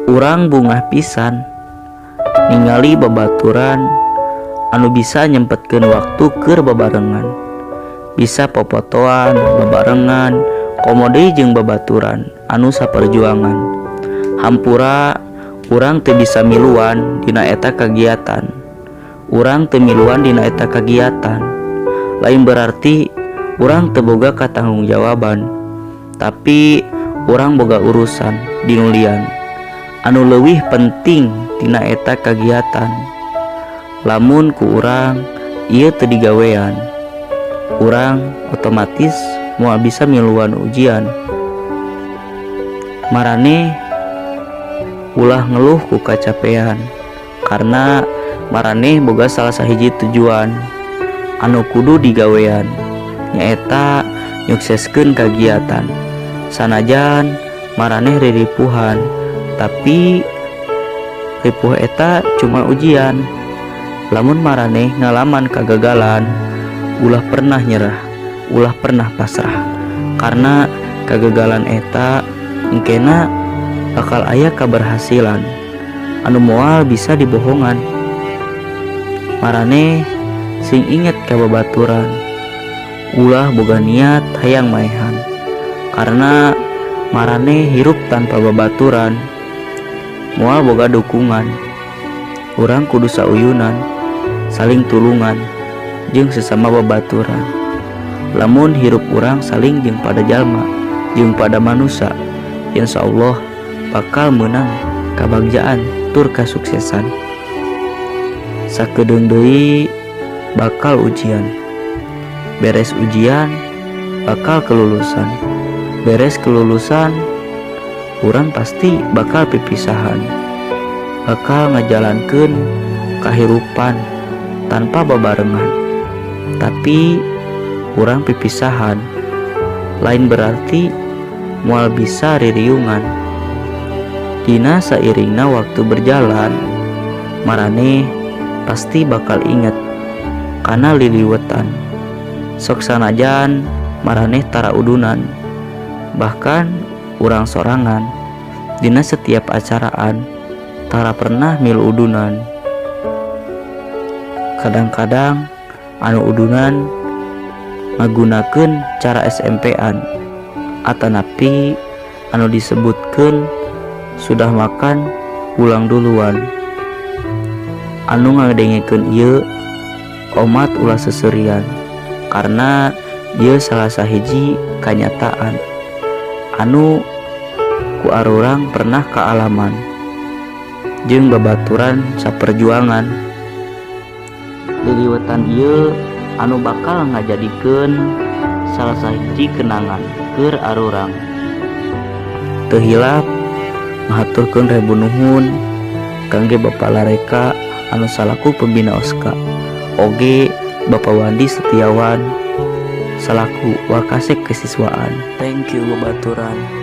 Urang bungah pisan ningali babaturan anu bisa nyempetkeun waktu keur babarengan, bisa popotoan babarengan komo deui jeung babaturan anu saperjuangan. Hampura urang teu bisa miluan dina eta kagiatan. Urang teu miluan dina eta kagiatan lain berarti urang teu boga katanggung-jawaban, tapi urang boga urusan dinu lian anu leuwih penting tina eta kagiatan. Lamun ku urang ieu teu digawean, urang otomatis moal bisa miluan ujian. Maraneh ulah ngeluh ku kacapean karena maraneh boga salah sahiji tujuan anu kudu digawean, nyaeta nyukseskeun kagiatan. Sanajan maraneh riripuhan, tapi ripuh eta cuma ujian. Lamun maraneh ngalaman kagagalan, ulah pernah nyerah, ulah pernah pasrah, karena kagagalan eta engkena bakal aya kaberhasilan anu moal bisa dibohongan. Maraneh sing inget ka babaturan, ulah boga niat hayang maehan, karena maraneh hirup tanpa babaturan moal boga dukungan. Urang kudu sauyunan, saling tulungan jeung sesama babaturan. Lamun hirup urang saling jeung pada jalma jeung pada manusia, insyaallah bakal menang kabagjaan tur kasuksesan. Sakedeung deui bakal ujian, beres ujian bakal kelulusan, beres kelulusan urang pasti bakal pipisahan, bakal ngajalankeun kahirupan tanpa babarengan. Tapi urang pipisahan lain berarti moal bisa ririungan. Dina sairingna waktu berjalan, maraneh pasti bakal inget kana liliwetan. Sok sanajan maraneh tara udunan, bahkan urang sorangan dina setiap acaraan tara pernah milu udunan. Kadang-kadang anu udunan ngagunakeun cara SMP-an atanapi anu disebutkeun sudah makan pulang duluan. Anu ngadengekeun ieu omat ulah seserian, karena ieu salah sahiji kanyataan anu ku arurang pernah kaalaman jeung babaturan saperjuangan. Liliwetan ieu anu bakal ngajadikeun salah sahiji kenangan keur arurang. Teu hilap ngahaturkeun rebu nuhun kangge Bapak Lareka anu salaku pembina OSKA, oge Bapak Wandi Setiawan salaku Wakasek Kesiswaan. Thank you babaturan.